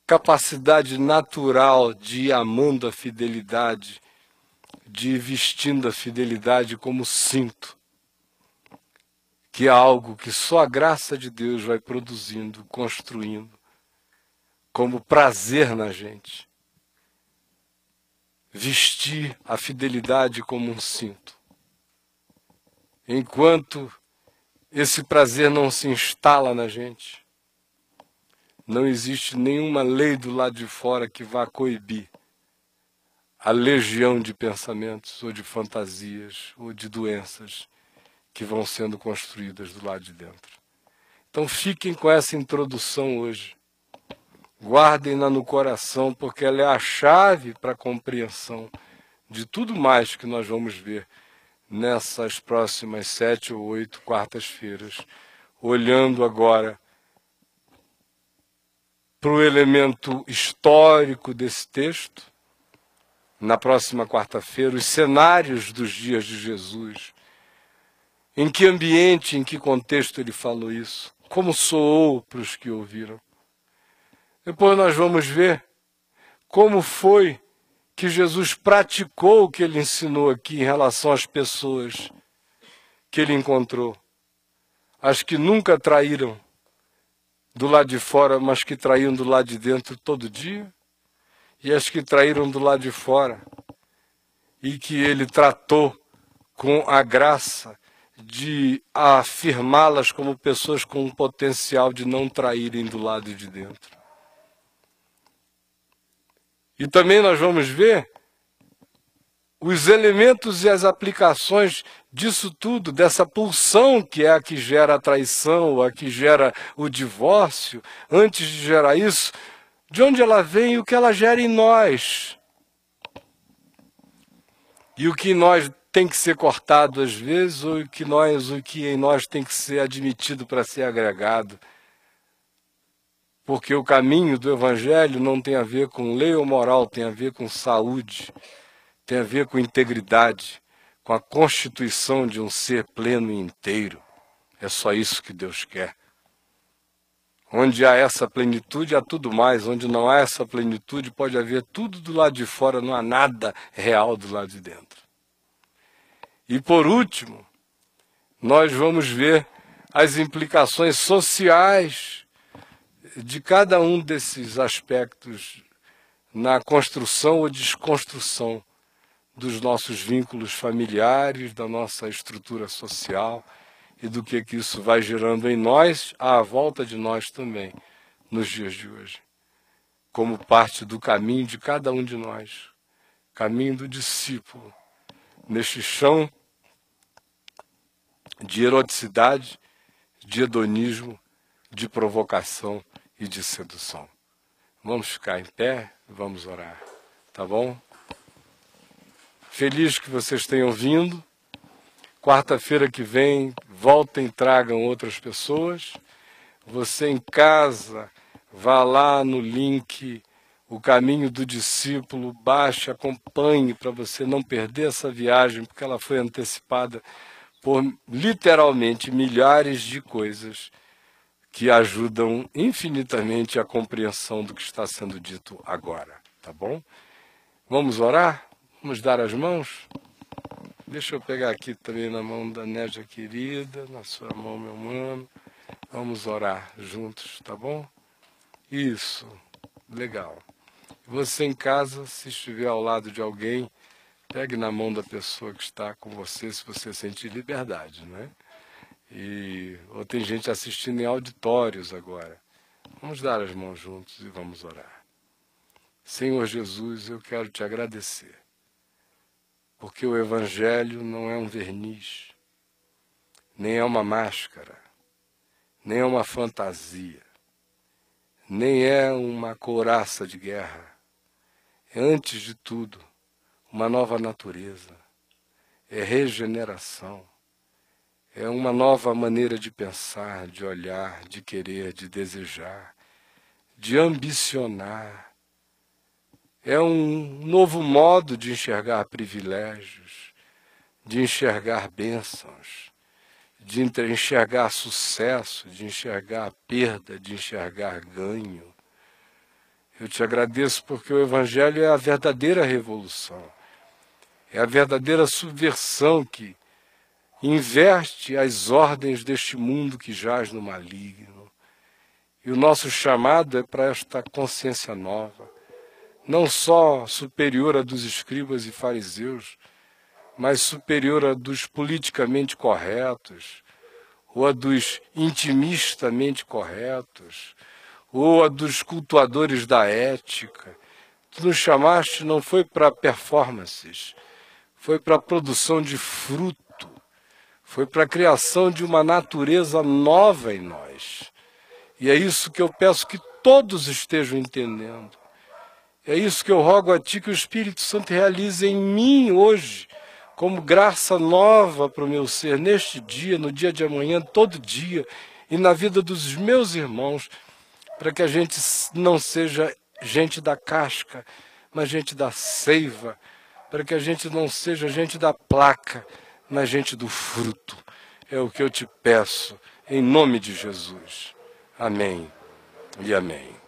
capacidade natural de ir amando a fidelidade, de ir vestindo a fidelidade como cinto, que é algo que só a graça de Deus vai produzindo, construindo, como prazer na gente. Vestir a fidelidade como um cinto. Enquanto esse prazer não se instala na gente, não existe nenhuma lei do lado de fora que vá coibir a legião de pensamentos, ou de fantasias, ou de doenças que vão sendo construídas do lado de dentro. Então fiquem com essa introdução hoje. Guardem-na no coração, porque ela é a chave para a compreensão de tudo mais que nós vamos ver nessas próximas 7 ou 8 quartas-feiras, olhando agora para o elemento histórico desse texto, na próxima quarta-feira, os cenários dos dias de Jesus, em que ambiente, em que contexto ele falou isso, como soou para os que ouviram. Depois nós vamos ver como foi que Jesus praticou o que ele ensinou aqui em relação às pessoas que ele encontrou. As que nunca traíram do lado de fora, mas que traíam do lado de dentro todo dia. E as que traíram do lado de fora e que ele tratou com a graça de afirmá-las como pessoas com um potencial de não traírem do lado de dentro. E também nós vamos ver os elementos e as aplicações disso tudo, dessa pulsão que é a que gera a traição, a que gera o divórcio. Antes de gerar isso, de onde ela vem e o que ela gera em nós. E o que em nós tem que ser cortado às vezes, ou o que em nós tem que ser admitido para ser agregado. Porque o caminho do Evangelho não tem a ver com lei ou moral, tem a ver com saúde, tem a ver com integridade, com a constituição de um ser pleno e inteiro. É só isso que Deus quer. Onde há essa plenitude, há tudo mais. Onde não há essa plenitude, pode haver tudo do lado de fora, não há nada real do lado de dentro. E por último, nós vamos ver as implicações sociais de cada um desses aspectos na construção ou desconstrução dos nossos vínculos familiares, da nossa estrutura social e do que isso vai gerando em nós, à volta de nós também, nos dias de hoje, como parte do caminho de cada um de nós, caminho do discípulo, neste chão de eroticidade, de hedonismo, de provocação e de sedução. Vamos ficar em pé, vamos orar, tá bom? Feliz que vocês tenham vindo. Quarta-feira que vem, voltem, tragam outras pessoas. Você em casa, vá lá no link, o caminho do discípulo, baixe, acompanhe para você não perder essa viagem, porque ela foi antecipada por literalmente milhares de coisas que ajudam infinitamente a compreensão do que está sendo dito agora, tá bom? Vamos orar? Vamos dar as mãos? Deixa eu pegar aqui também na mão da Nédia querida, na sua mão, meu mano. Vamos orar juntos, tá bom? Isso, legal. Você em casa, se estiver ao lado de alguém, pegue na mão da pessoa que está com você, se você sentir liberdade, né? Ou tem gente assistindo em auditórios agora. Vamos dar as mãos juntos e vamos orar. Senhor Jesus, eu quero te agradecer, porque o Evangelho não é um verniz, nem é uma máscara, nem é uma fantasia, nem é uma couraça de guerra. É, antes de tudo, uma nova natureza, é regeneração, é uma nova maneira de pensar, de olhar, de querer, de desejar, de ambicionar. É um novo modo de enxergar privilégios, de enxergar bênçãos, de enxergar sucesso, de enxergar perda, de enxergar ganho. Eu te agradeço porque o Evangelho é a verdadeira revolução, é a verdadeira subversão que inverte as ordens deste mundo que jaz no maligno. E o nosso chamado é para esta consciência nova, não só superior à dos escribas e fariseus, mas superior à dos politicamente corretos, ou a dos intimistamente corretos, ou a dos cultuadores da ética. Tu nos chamaste não foi para performances, foi para a produção de fruto, foi para a criação de uma natureza nova em nós. E é isso que eu peço que todos estejam entendendo. É isso que eu rogo a Ti, que o Espírito Santo realize em mim hoje, como graça nova para o meu ser, neste dia, no dia de amanhã, todo dia, e na vida dos meus irmãos, para que a gente não seja gente da casca, mas gente da seiva, para que a gente não seja gente da placa, mas gente do fruto. É o que eu te peço, em nome de Jesus. Amém e amém.